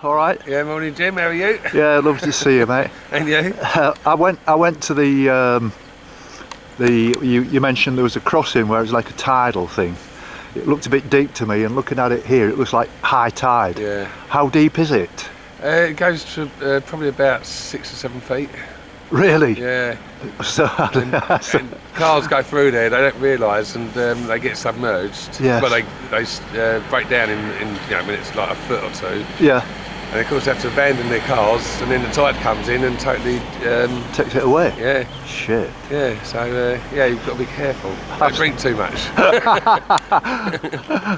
All right. Yeah, morning Jim, how are you? Yeah, lovely to see you, mate. And you? I went to the you mentioned there was a crossing where it was like a tidal thing. It looked a bit deep to me, and looking at it here, it looks like high tide. Yeah. How deep is it? It goes to probably about 6 or 7 feet. Really? Yeah. So, And cars go through there, they don't realise, and they get submerged. Yes. But they break down in when it's like a foot or two. yeah, And of course they have to abandon their cars, and then the tide comes in and totally takes it away. yeah. Shit. Yeah, so you've got to be careful. Don't drink too much.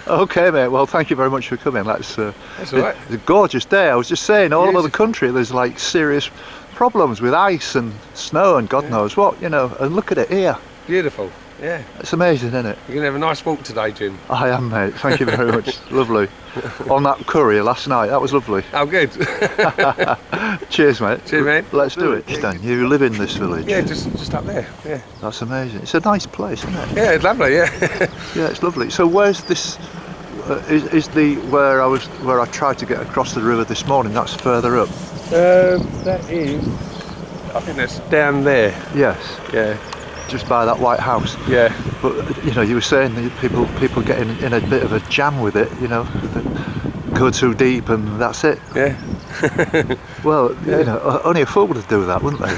Okay, mate. Well, thank you very much for coming. That's all right. It's a gorgeous day. I was just saying, all over the Beautiful. country, there's like serious problems with ice and snow and God knows what, and look at it here. Beautiful. Yeah. It's amazing, isn't it? You're going to have a nice walk today, Jim. I am, mate. Thank you very much. Lovely. On that curry last night, that was lovely. Oh, good. Cheers, mate. Cheers, mate. Let's do it. Stan, you live in this village? Yeah, just up there. Yeah. That's amazing. It's a nice place, isn't it? Yeah, it's lovely. Yeah. Yeah, it's lovely. So where's this? Is the where I tried to get across the river this morning? That's further up. That is. I think that's down there. Yes. Yeah. Just by that white house. Yeah. But you were saying that people get in a bit of a jam with it. That go too deep and that's it. Yeah. Well, only a fool would do that, wouldn't they?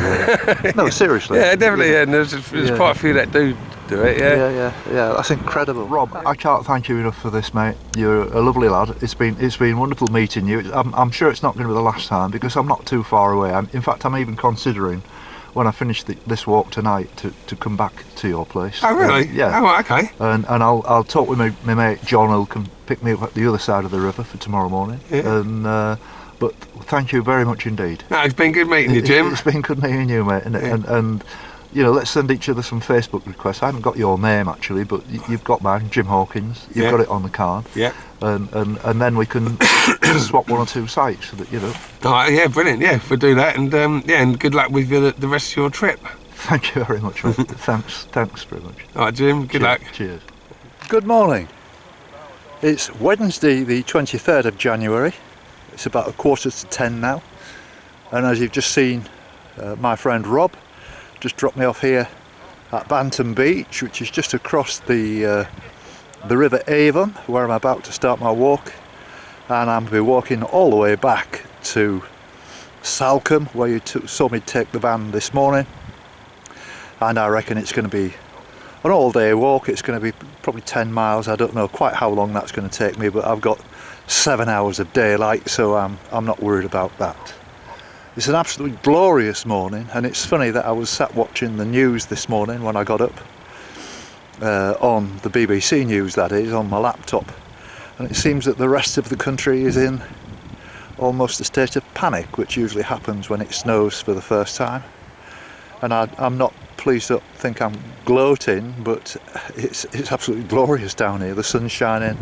Really? No, seriously. Yeah, definitely. Yeah. And there's quite a few that do it. Yeah. Yeah. That's incredible, Rob. I can't thank you enough for this, mate. You're a lovely lad. It's been wonderful meeting you. I'm sure it's not going to be the last time because I'm not too far away. In fact, I'm even considering, when I finish this walk tonight, to come back to your place. Oh really? Yeah. Oh, okay. And I'll talk with my mate John, who can pick me up at the other side of the river for tomorrow morning. Yeah. And but thank you very much indeed. No, it's been good meeting you, Jim. It's been good meeting you, mate. And let's send each other some Facebook requests. I haven't got your name actually, but you've got mine, Jim Hawkins. You've got it on the card. Yeah. And then we can swap one or two sites so that All right, yeah, brilliant. Yeah, we'll do that. And and good luck with the rest of your trip. Thank you very much, mate. Thanks very much. All right, Jim. Good luck. Cheers. Good morning. It's Wednesday, the 23rd of January. It's about 9:15 now, and as you've just seen, my friend Rob just dropped me off here at Salcombe Beach, which is just across the River Avon, where I'm about to start my walk, and I'm going to be walking all the way back to Salcombe, where you saw me take the van this morning. And I reckon it's going to be an all-day walk. It's going to be probably 10 miles. I don't know quite how long that's going to take me, but I've got 7 hours of daylight, so I'm not worried about that. It's an absolutely glorious morning, and it's funny that I was sat watching the news this morning when I got up, on the BBC News, that is, on my laptop, and it seems that the rest of the country is in almost a state of panic, which usually happens when it snows for the first time. And I'm not, please don't think I'm gloating, but it's absolutely glorious down here. The sun's shining.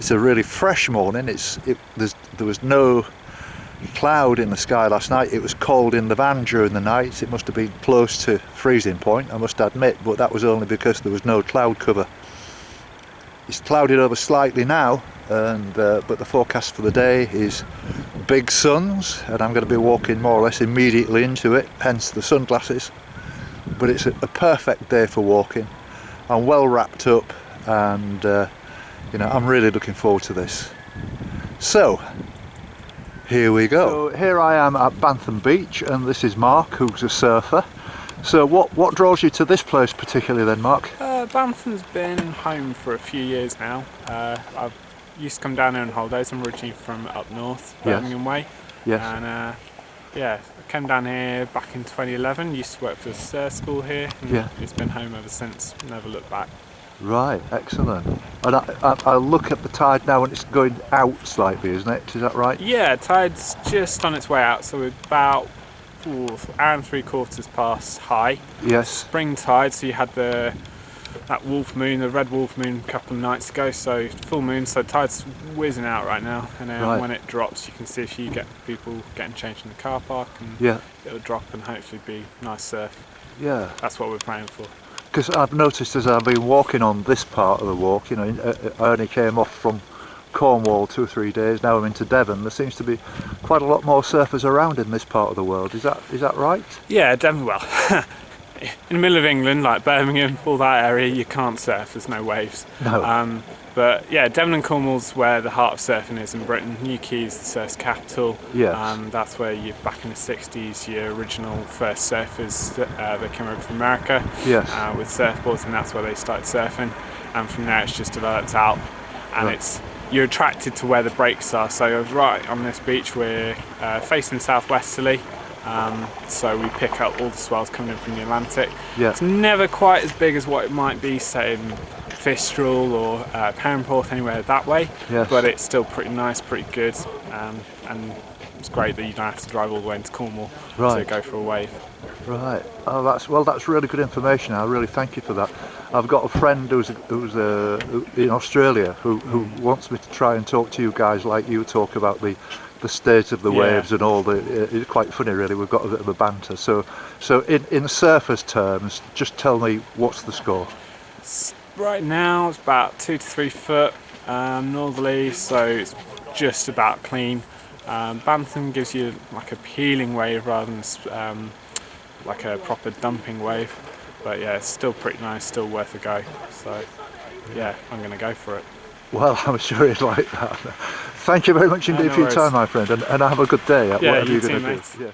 It's a really fresh morning. There was no cloud in the sky last night. It was cold in the van during the night. It must have been close to freezing point, I must admit, but that was only because there was no cloud cover. It's clouded over slightly now, and but the forecast for the day is big suns, and I'm going to be walking more or less immediately into it, hence the sunglasses. But it's a perfect day for walking. I'm well wrapped up, and I'm really looking forward to this. So here we go. So here I am at Salcombe Beach, and this is Mark, who's a surfer. So what draws you to this place particularly then, Mark? Salcombe's been home for a few years now. I've used to come down here on holidays. I'm originally from up north, Birmingham way. Yes. And I came down here back in 2011, used to work for the surf school here, and it's been home ever since, never looked back. Right, excellent. And I look at the tide now and it's going out slightly, isn't it? Is that right? Yeah, tide's just on its way out, so we're about hour and 3/4 past high. Yes. Spring tide, so you had that wolf moon, the red wolf moon a couple of nights ago, so full moon, so tide's whizzing out right now, and then when it drops you can see if you get people getting changed in the car park, and it'll drop and hopefully be nice surf. Yeah. That's what we're praying for. Because I've noticed as I've been walking on this part of the walk, I only came off from Cornwall 2 or 3 days. Now I'm into Devon. There seems to be quite a lot more surfers around in this part of the world. Is that right? Yeah, Devon. Well, in the middle of England, like Birmingham, all that area, you can't surf. There's no waves. No. But yeah, Devon and Cornwall's where the heart of surfing is in Britain. Newquay's the surf's capital. Yes. That's where you, back in the 60s, your original first surfers that came over from America. Yes. With surfboards, and that's where they started surfing. And from there, it's just developed out, and Right. you're attracted to where the breaks are. So right on this beach, we're facing southwesterly. So we pick up all the swells coming in from the Atlantic. Yeah. It's never quite as big as what it might be, say, in Fistral or Perranporth, anywhere that way. Yes. But it's still pretty nice, pretty good, and it's great that you don't have to drive all the way into Cornwall to Right. go for a wave. Right. Oh, that's really good information. I really thank you for that. I've got a friend who's in Australia who wants me to try and talk to you guys like you talk about the state of the Yeah. waves and all the. It's quite funny, really. We've got a bit of a banter. So in surfers' terms, just tell me what's the score. Right now it's about 2 to 3 foot northerly, so it's just about clean. Bantam gives you like a peeling wave rather than like a proper dumping wave, but yeah, it's still pretty nice, still worth a go. So yeah, I'm going to go for it. Well, I'm sure you'd like that. Thank you very much indeed no for your worries. time, my friend, and have a good day at Yeah, whatever you you're too, going to mate. do. Yeah.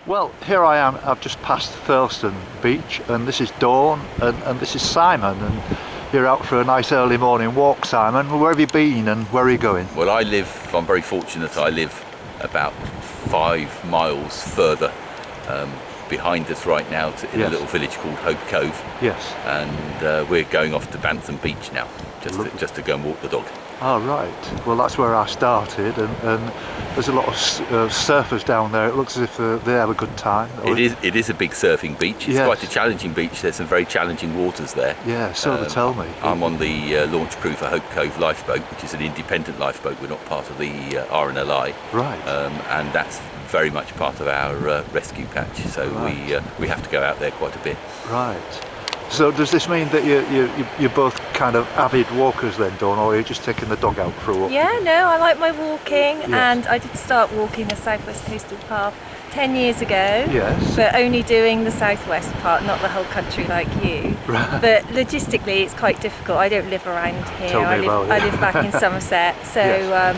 Well, here I am. I've just passed Thurleston Beach, and this is Dawn, and this is Simon, and you're out for a nice early morning walk, Simon. Where have you been, and where are you going? Well, I'm very fortunate, I live about 5 miles further behind us right now in Yes. a little village called Hope Cove, Yes. and we're going off to Bantam Beach now, just to go and walk the dog. Oh, right. Well, that's where I started, and there's a lot of surfers down there. It looks as if they have a good time. It is a big surfing beach. It's Yes. quite a challenging beach. There's some very challenging waters there. Yeah, so they tell me. I'm on the launch crew for Hope Cove lifeboat, which is an independent lifeboat. We're not part of the RNLI. Right. And that's very much part of our rescue patch. So Right. we have to go out there quite a bit. Right. So does this mean that you're both kind of avid walkers then, Dawn, or are you just taking the dog out for a walk? Yeah, no, I like my walking, Yes. and I did start walking the Southwest Coastal Path 10 years ago, Yes. but only doing the southwest part, not the whole country like you. Right. But logistically, it's quite difficult. I don't live around here. Tell me I live, about it. I live back in Somerset, so Yes.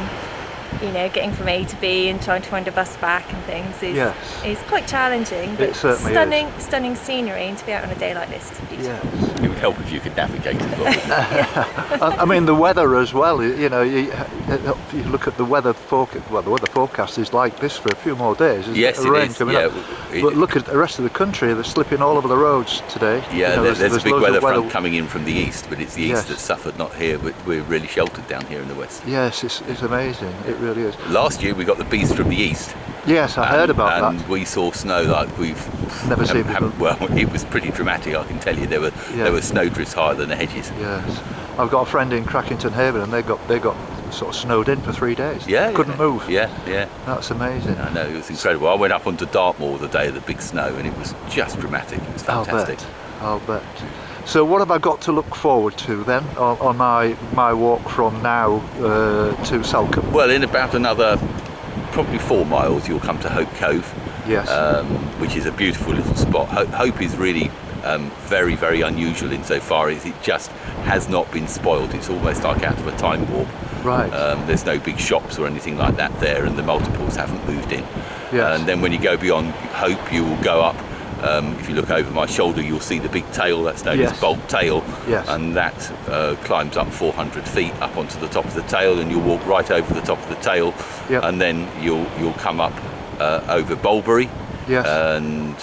you know, getting from A to B and trying to find a bus back and things is is quite challenging. But It certainly stunning scenery, and to be out on a day like this is beautiful. Yes. It would help if you could navigate as well. I mean the weather as well. You know, you look at the weather forecast. Well, the weather forecast is like this for a few more days. Isn't Yes, it? it Rain is, coming yeah. up. But look at the rest of the country. They're slipping all over the roads today. Yeah, You know, there's a big loads weather of front coming in from the east, but it's the east Yes. that suffered, not here. We're really sheltered down here in the west. Yes, it's amazing. It really is. Last year we got the beast from the east. Yes, I heard about and that. we saw snow like we've Never seen well, it was pretty dramatic, I can tell you. There were snowdrifts higher than the hedges. Yes, I've got a friend in Crackington Haven, and they got sort of snowed in for 3 days. Yeah, couldn't move. Yeah. That's amazing. I know, it was incredible. I went up onto Dartmoor the day of the big snow, and it was just dramatic. It was fantastic. I'll bet. So what have I got to look forward to then on my walk from now to Salcombe? Well, in about another probably 4 miles, you'll come to Hope Cove, Yes. which is a beautiful little spot. Hope is really very, very unusual insofar as it just has not been spoiled. It's almost like out of a time warp. Right. There's no big shops or anything like that there, and the multiples haven't moved in. Yes. And then when you go beyond Hope, you will go up. If you look over my shoulder, you'll see the big tail. That's known Yes. as Bolt Tail. Yes. And that climbs up 400 feet up onto the top of the tail, and you'll walk right over the top of the tail. Yep. And then you'll come up over Bigbury. Yes. And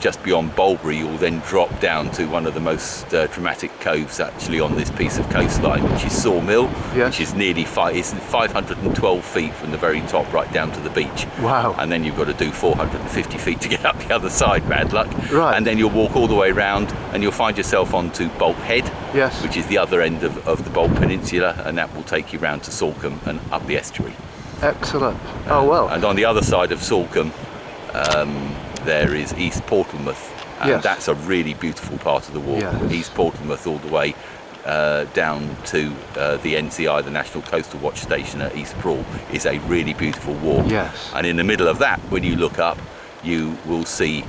just beyond Bigbury, you'll then drop down to one of the most dramatic coves actually on this piece of coastline, which is Sawmill, Yes. which is nearly 512 feet from the very top right down to the beach. Wow. And then you've got to do 450 feet to get up the other side, bad luck. Right. And then you'll walk all the way around and you'll find yourself onto Bolt Head, Yes. which is the other end of the Bolt Peninsula, and that will take you round to Salcombe and up the estuary. Excellent. Oh well. And on the other side of Salcombe, there is East Portsmouth, and Yes. that's a really beautiful part of the walk. Yes. East Portsmouth all the way down to the NCI, the National Coastal Watch Station at East Prawl, is a really beautiful walk. Yes. And in the middle of that, when you look up, you will see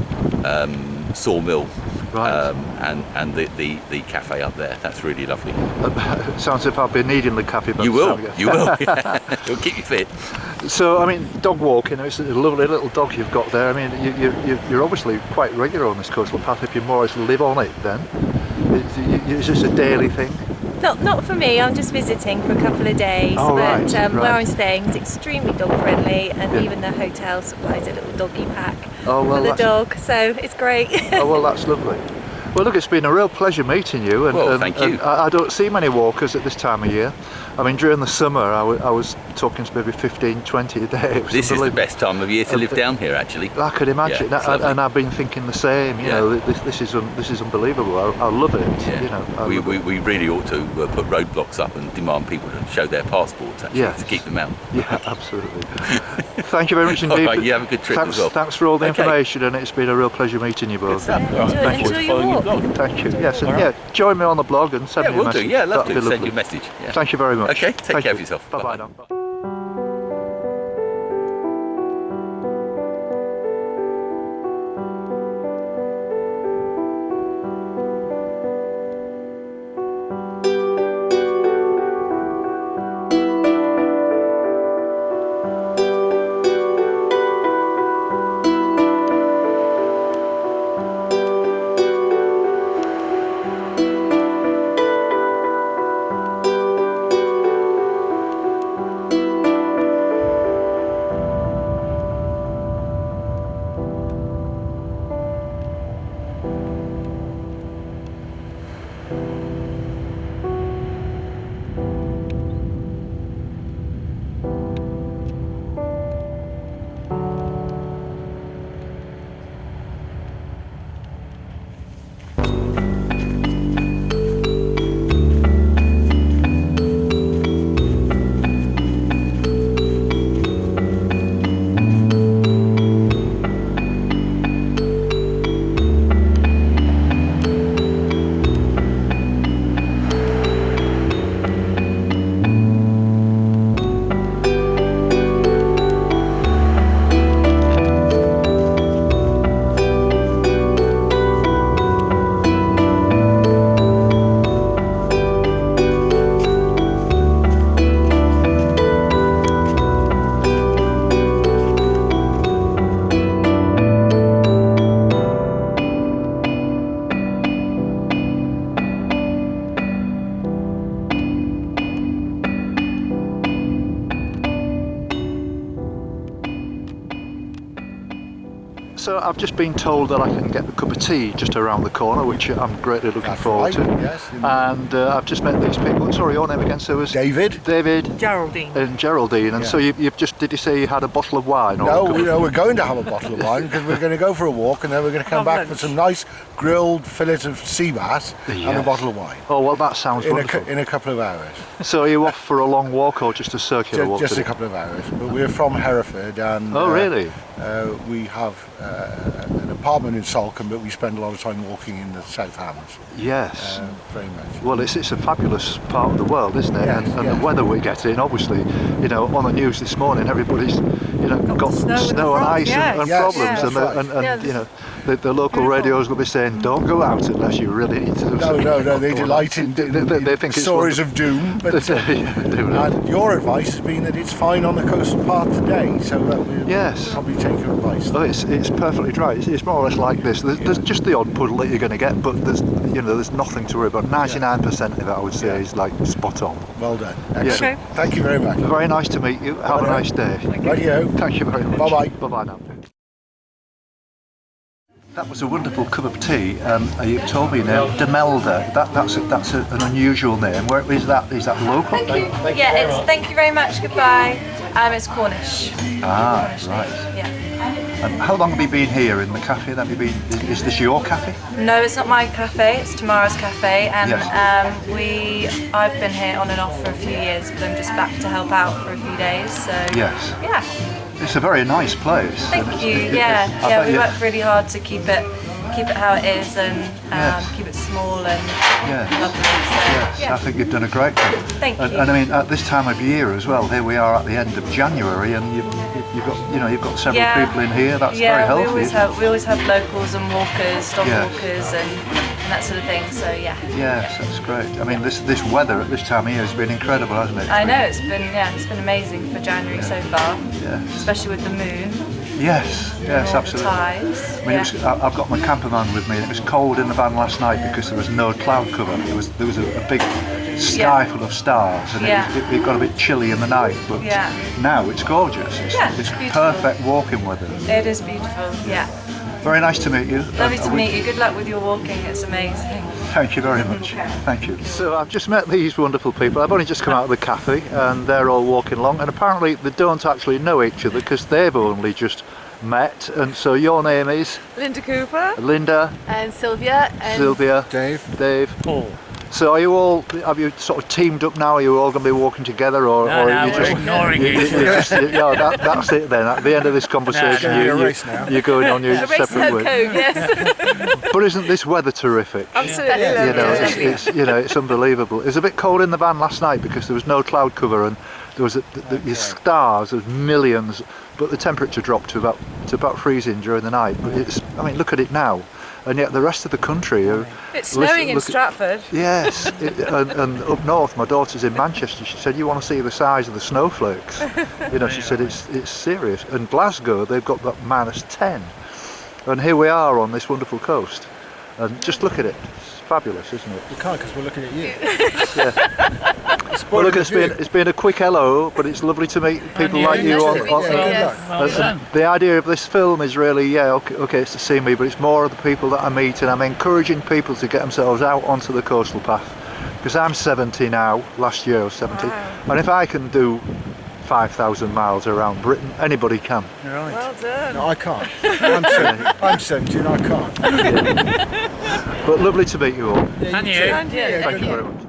Sawmill, Right. and the cafe up there. That's really lovely. Sounds as if I've been needing the cafe. by You the will, time I get- you will. It'll keep you fit. So, I mean, dog walking, it's a lovely little dog you've got there. I mean, you're obviously quite regular on this coastal path if you more or less live on it then. Is this a daily thing? Not for me, I'm just visiting for a couple of days, Oh, but right, where right. I'm staying is extremely dog friendly, and Yeah. even the hotel supplies a little doggy pack Oh, well, for the that's- dog, so it's great. Oh, well, that's lovely. Well, look, it's been a real pleasure meeting you. And, Well, thank you. and I don't see many walkers at this time of year. I mean, during the summer, I was talking to maybe 15, 20 a day. It was This is the unbelievable. best time of year to live down here, actually. I could imagine, Yeah, it's lovely. and I've been thinking the same. You Yeah. know, this is unbelievable. I love it. Yeah. You know, I we, love we, it. we really ought to put roadblocks up and demand people to show their passports, actually, Yes. to keep them out. Yeah, absolutely. Thank you very much indeed. All right, you have a good trip thanks, as well. Thanks for all the Okay. information, and it's been a real pleasure meeting you both. Yeah, enjoy your walk. Thank you. Yes, and yeah, join me on the blog and send Yeah, me a we'll message. do. Yeah, love That'd to be send lovely. you a message. Yeah. Thank you very much. Okay, take Thank care you. of yourself. Bye bye Bye-bye. now. So I've just been told that I can get a cup of tea just around the corner, which I'm greatly looking forward to. Yes. And I've just met these people. Sorry, your name again? So it was David. David Geraldine. and Geraldine. And Yeah. so you've just, did you say you had a bottle of wine? Or No, a cup of- we're going to have a bottle of wine because we're going to go for a walk and then we're going to come Have back lunch. with some nice grilled fillet of sea bass and a Yes. bottle of wine Oh, well, that sounds in wonderful. a couple of hours. So are you off for a long walk or just a circular walk? Just a today? couple of hours. But we're from Hereford and Oh, really? we have an apartment in Salcombe, but we spend a lot of time walking in the South Hams. Yes. Very much. Well, it's a fabulous part of the world, isn't it? Yes, and yes. the weather we're getting, obviously, you know, on the news this morning, everybody's, got snow and ice and Yes, problems, that's right. and you know, the local radios will be saying, "Don't go out unless you really need to." No, they delight in They think it's stories of doom. But and your advice has been that it's fine on the coastal path today, so that we'll probably take your advice. Oh, it's perfectly dry. It's more or less like this. There's just the odd puddle that you're going to get, but there's nothing to worry about. 99% of it, I would say, is like spot on. Well done. Yeah. Excellent. Thank you very much. Very nice to meet you. Have a nice day. Radio. Thank you very much. Bye-bye. Bye-bye now. That was a wonderful cup of tea. You've told me now, Demelda. That's an unusual name. Where is that? Is that local? Thank you. Yeah, thank you very much. Goodbye. It's Cornish. Ah, Cornish right. name, yeah. And how long have you been here in the cafe? Is this your cafe? No, it's not my cafe. It's Tamara's cafe, and I've been here on and off for a few years, but I'm just back to help out for a few days. So yes. Yeah. It's a very nice place. Thank you. We worked really hard to keep it how it is and keep it small and lovely. So, I think you've done a great job. Thank you. And I mean, at this time of year as well, here we are at the end of January, and you've got several people in here. That's very healthy. We always have locals and walkers, dog walkers, and that sort of thing. So Yes, that's great. I mean, this weather at this time of year has been incredible, hasn't it? I know it's been amazing for January so far. Yeah. Especially with the moon. Yes, absolutely. Tides. I mean, I've got my camperman with me, and it was cold in the van last night because there was no cloud cover. There was a big sky full of stars, and it got a bit chilly in the night. But now it's gorgeous. It's perfect walking weather. It is beautiful. Yeah. Very nice to meet you. Lovely to meet you. Good luck with your walking. It's amazing. Thank you very much. Thank you. So I've just met these wonderful people. I've only just come out of the cafe, and they're all walking along, and apparently they don't actually know each other because they've only just met. And so your name is? Linda Cooper. Linda. And Sylvia. And Sylvia. Dave. Paul. So have you sort of teamed up now? Are you all going to be walking together, or are you just ignoring each other? That's it then. At the end of this conversation, you're going on your separate way. Yes. But isn't this weather terrific? Absolutely. It's unbelievable. It was a bit cold in the van last night because there was no cloud cover, and there was the stars, there's millions, but the temperature dropped to about freezing during the night. But look at it now. And yet the rest of the country it's snowing in Stratford. Yes, and up north, my daughter's in Manchester. She said, "You want to see the size of the snowflakes?" She said it's serious. And Glasgow, they've got that -10, and here we are on this wonderful coast. And just look at it. It's fabulous, isn't it? We can't because we're looking at you. Well, look, it's been a quick hello, but it's lovely to meet people like you. The idea of this film is really, okay, it's to see me, but it's more of the people that I meet, and I'm encouraging people to get themselves out onto the coastal path. Because I'm 70 now, last year I was 70, and if I can do 5,000 miles around Britain, anybody can. Right. Well done. No, I can't. I'm 70 and I can't. But lovely to meet you all. And you. Thank you very much.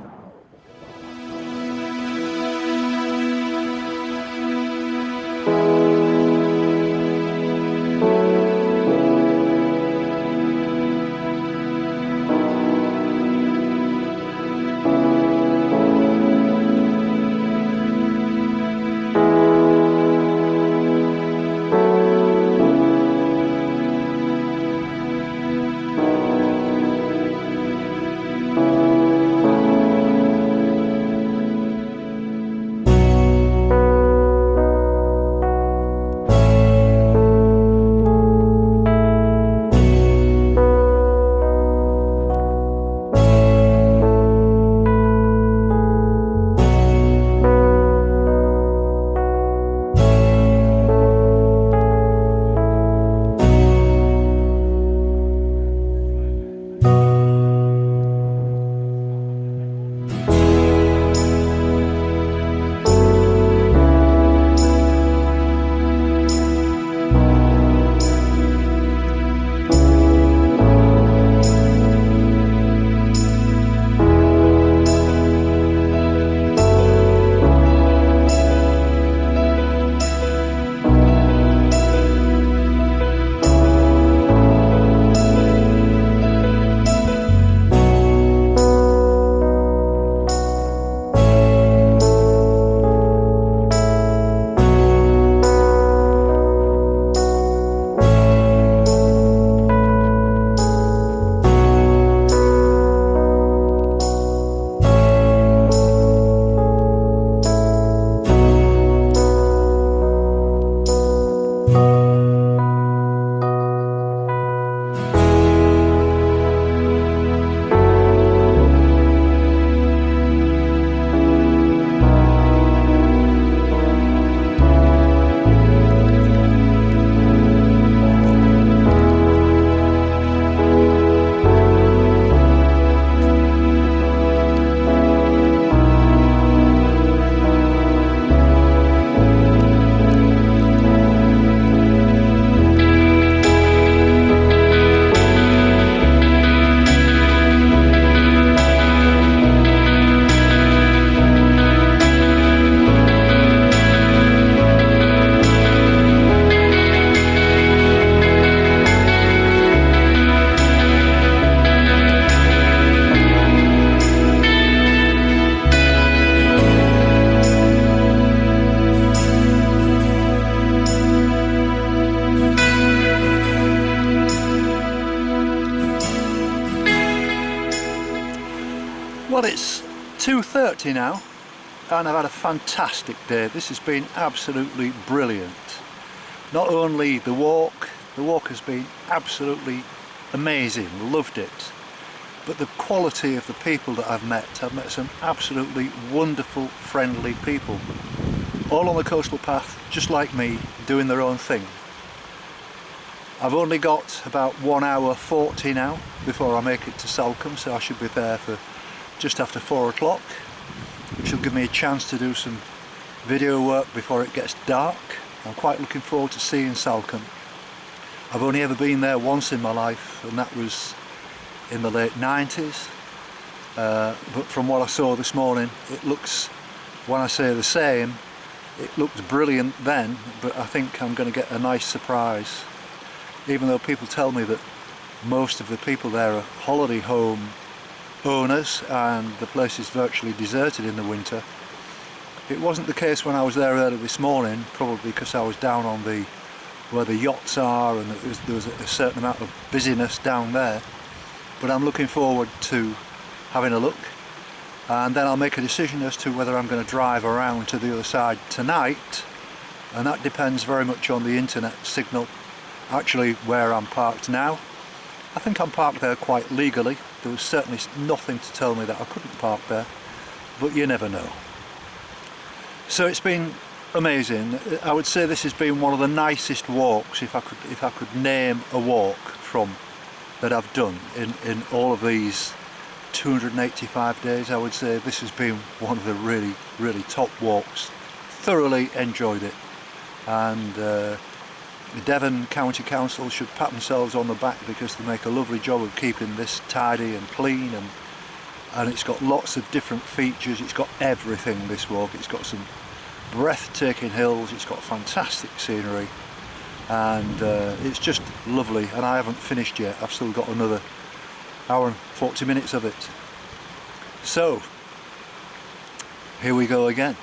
2:30 now, and I've had a fantastic day. This has been absolutely brilliant. Not only the walk has been absolutely amazing, loved it, but the quality of the people that I've met some absolutely wonderful, friendly people, all on the coastal path, just like me, doing their own thing. I've only got about 1 hour 40 now before I make it to Salcombe, so I should be there for just after 4 o'clock, which will give me a chance to do some video work before it gets dark. I'm quite looking forward to seeing Salcombe. I've only ever been there once in my life, and that was in the late 90s, but from what I saw this morning, it looks, when I say the same, it looked brilliant then, but I think I'm going to get a nice surprise. Even though people tell me that most of the people there are holiday home owners and the place is virtually deserted in the winter, it wasn't the case when I was there early this morning, probably because I was down on where the yachts are, and there was a certain amount of busyness down there. But I'm looking forward to having a look, and then I'll make a decision as to whether I'm going to drive around to the other side tonight, and that depends very much on the internet signal. Actually, where I'm parked now, I think I'm parked there quite legally. There was certainly nothing to tell me that I couldn't park there, but you never know. So it's been amazing. I would say this has been one of the nicest walks, if I could name a walk from that I've done in all of these 285 days. I would say this has been one of the really, really top walks. Thoroughly enjoyed it, and the Devon County Council should pat themselves on the back because they make a lovely job of keeping this tidy and clean, and it's got lots of different features. It's got everything, this walk. It's got some breathtaking hills, it's got fantastic scenery, and it's just lovely. And I haven't finished yet, I've still got another hour and 40 minutes of it. So here we go again.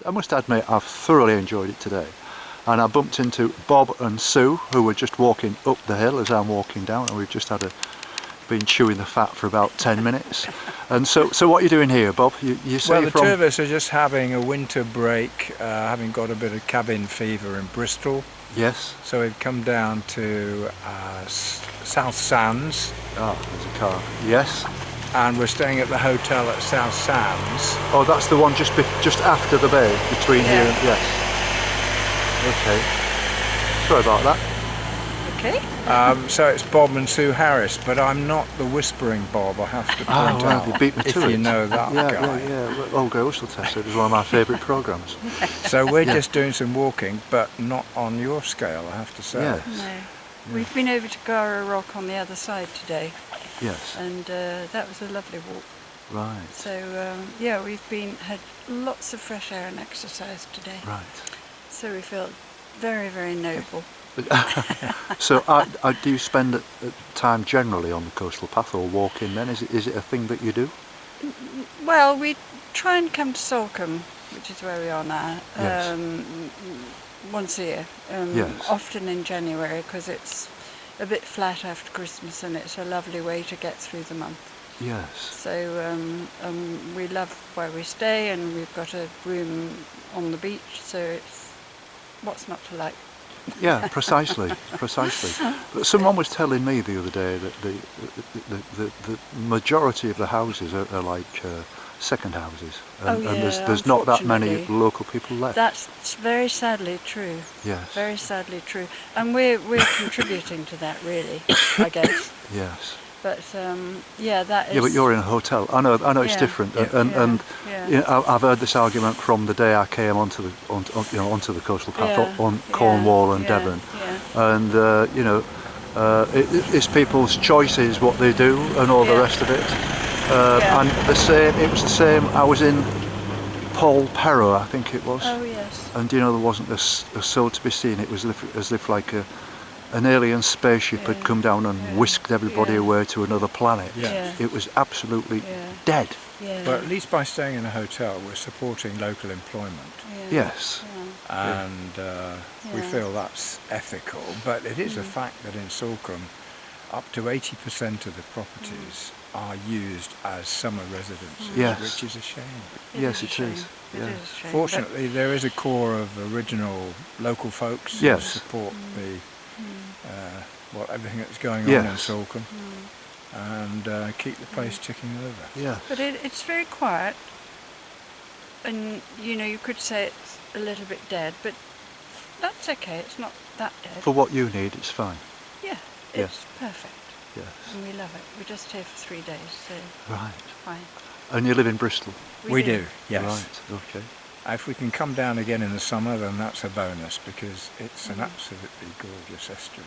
I must admit I've thoroughly enjoyed it today. And I bumped into Bob and Sue, who were just walking up the hill as I'm walking down, and we've just been chewing the fat for about 10 minutes. And so what are you doing here, Bob? You say well, the from... two of us are just having a winter break, having got a bit of cabin fever in Bristol. Yes. So we've come down to South Sands. Ah, there's a car. Yes. And we're staying at the hotel at South Sands. Oh, that's the one just after the bay, between here and... Yes. Okay. Sorry about that. Okay. So it's Bob and Sue Harris, but I'm not the whispering Bob, I have to point out. You beat me to if it. you know that guy. Yeah. Olga Usseltester is one of my favourite programmes. So we're just doing some walking, but not on your scale, I have to say. Yes. No. We've been over to Gara Rock on the other side today. Yes. And that was a lovely walk. Right. So yeah, we've had lots of fresh air and exercise today. Right. So we feel very, very noble. So do you spend time generally on the coastal path or walking then? Is it a thing that you do? Well, we try and come to Salcombe, which is where we are now, once a year. Often in January, because it's a bit flat after Christmas and it's a lovely way to get through the month. Yes. So we love where we stay, and we've got a room on the beach, so it's what's not to like? Yeah, precisely. But someone was telling me the other day that the majority of the houses are like second houses, and there's not that many local people left. That's very sadly true. Yes. Very sadly true, and we're contributing to that, really, I guess. Yes. But yeah, that is. Yeah, but you're in a hotel. I know it's different, and you know, I've heard this argument from the day I came onto the coastal path on Cornwall and Devon, and you know, it's people's choices what they do and all the rest of it. And it was the same. I was in Paul Perro, I think it was. Oh yes. And you know, there wasn't a soul to be seen. It was as if like an alien spaceship had come down and whisked everybody away to another planet. It was absolutely dead. But at least by staying in a hotel, we're supporting local employment. Yes. And we feel that's ethical. But it is a fact that in Salcombe, up to 80% of the properties are used as summer residences, which is a shame. Yes, it is. Fortunately, there is a core of original local folks who support the everything that's going on in Salcombe, and keep the place ticking over. Yeah. But it's very quiet, and you know, you could say it's a little bit dead, but that's okay. It's not that dead. For what you need, it's fine. Yeah, it's perfect. Yes. And we love it. We're just here for 3 days, so right. Fine. And you live in Bristol? We do, yes. Right, okay. If we can come down again in the summer, then that's a bonus, because it's an absolutely gorgeous estuary.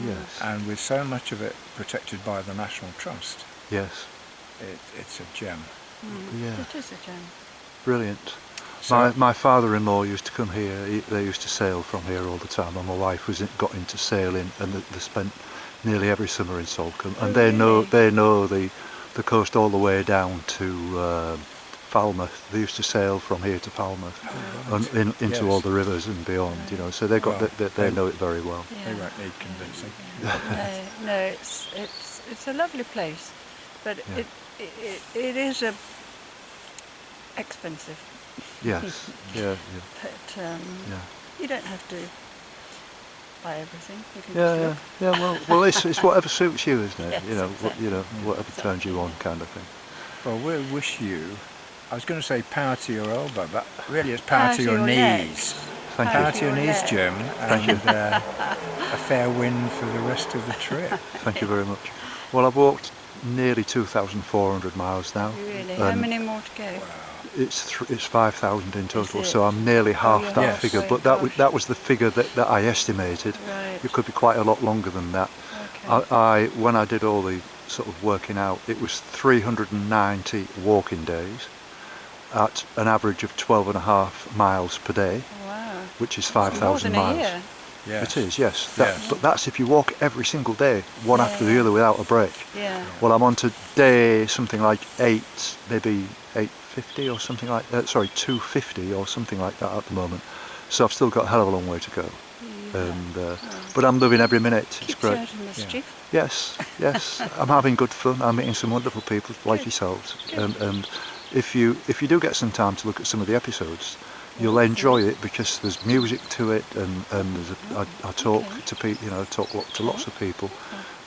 Yes. And with so much of it protected by the National Trust, yes, it's a gem. Yeah. It is a gem. Brilliant. So, my father-in-law used to come here. They used to sail from here all the time, and my wife got into sailing, and they spent nearly every summer in Salcombe, and they know the coast all the way down to Falmouth. They used to sail from here to Falmouth and into all the rivers and beyond. You know, so they know it very well. Yeah. They won't need convincing. No, it's a lovely place, but it is expensive. Yes. Yeah. But you don't have to buy everything. You can just look. Well, it's whatever suits you, isn't it? Yes, you know, exactly. Whatever turns you on, kind of thing. Well, we'll wish you. I was going to say power to your elbow, but really it's power to your knees. Thank Power you. to your knees, Jim, Thank you. and a fair wind for the rest of the trip. Thank you very much. Well, I've walked nearly 2,400 miles now. Really? How many more to go? It's 5,000 in total, so I'm nearly half that figure. But that was the figure that I estimated. Right. It could be quite a lot longer than that. Okay. When I did all the sort of working out, it was 390 walking days at an average of 12.5 miles per day, which is 5,000 miles. More than a year. Yes. It is, yes. But that's if you walk every single day, one after the other, without a break. Yeah. Well, I'm on to day something like 8, maybe 250 or something like that. Sorry, 250 or something like that at the moment. So I've still got a hell of a long way to go. And but I'm loving every minute. It's great. Out of mischief. Yes, yes. I'm having good fun. I'm meeting some wonderful people like yourselves. And if you do get some time to look at some of the episodes, you'll enjoy it because there's music to it, and I talk to people, talk to lots of people,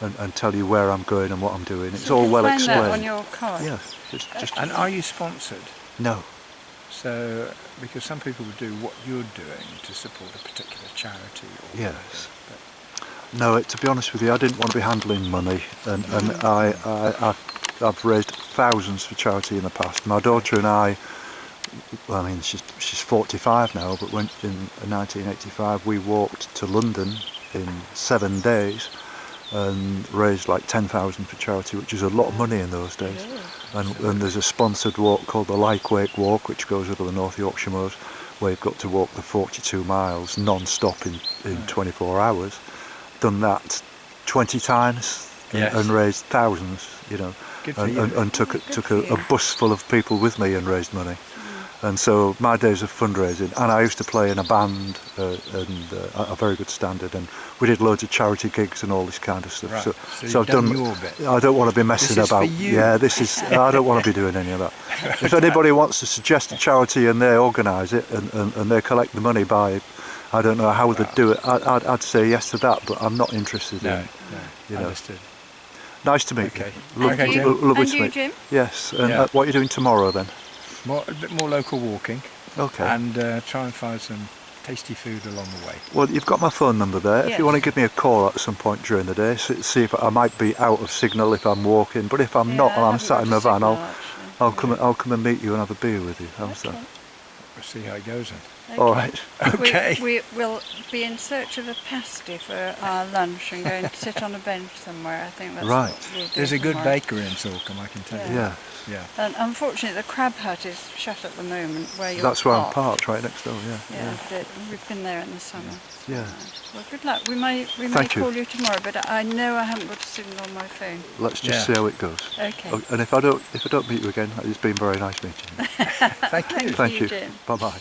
and tell you where I'm going and what I'm doing. It's all well explained. That on your card. Yeah. Just And are you sponsored? no. So, because some people would do what you're doing to support a particular charity or Yes. No, to be honest with you, I didn't want to be handling money, and I've raised thousands for charity in the past. My daughter and I, well, I mean, she's 45 now, but in 1985 we walked to London in 7 days and raised like 10,000 for charity, which is a lot of money in those days. And there's a sponsored walk called the Lyke Walk, which goes over the North Yorkshire moors, where you've got to walk the 42 miles non-stop in 24 hours. Done that 20 times and raised thousands, and took a bus full of people with me and raised money. And so my days of fundraising, and I used to play in a band and a very good standard, and we did loads of charity gigs and all this kind of stuff. Right. So I've done your bit. I don't want to be messing about. For you. Yeah, I don't want to be doing any of that. If anybody wants to suggest a charity and they organise it and they collect the money by, I don't know how they'd do it, I'd say yes to that, but I'm not interested in. No. Understood. Nice to meet you. Okay, Jim. Lovely And to you, meet Jim? Yes. And what are you doing tomorrow then? A bit more local walking. Okay. And try and find some tasty food along the way. Well, you've got my phone number there. If Yes. you want to give me a call at some point during the day, see if I might be out of signal if I'm walking. But if I'm not and I'm sat in my van, I'll come and meet you and have a beer with you. How's that? We'll see how it goes then. Okay. All right. Okay. We will be in search of a pasty for our lunch and go and sit on a bench somewhere. I think that's Right. what we'll do There's a good tomorrow. bakery in Salcombe, I can tell you. Yeah. Yeah. And unfortunately, the crab hut is shut at the moment. Where you're That's where I'm parked. parked, right next door. Yeah. Yeah, but we've been there in the summer. Yeah. Well, good luck. We may Thank you. call you tomorrow, but I know I haven't got a signal on my phone. Let's just see how it goes. Okay. And if I don't meet you again, it's been very nice meeting you. Thank you. Thank you. Jim. Bye bye.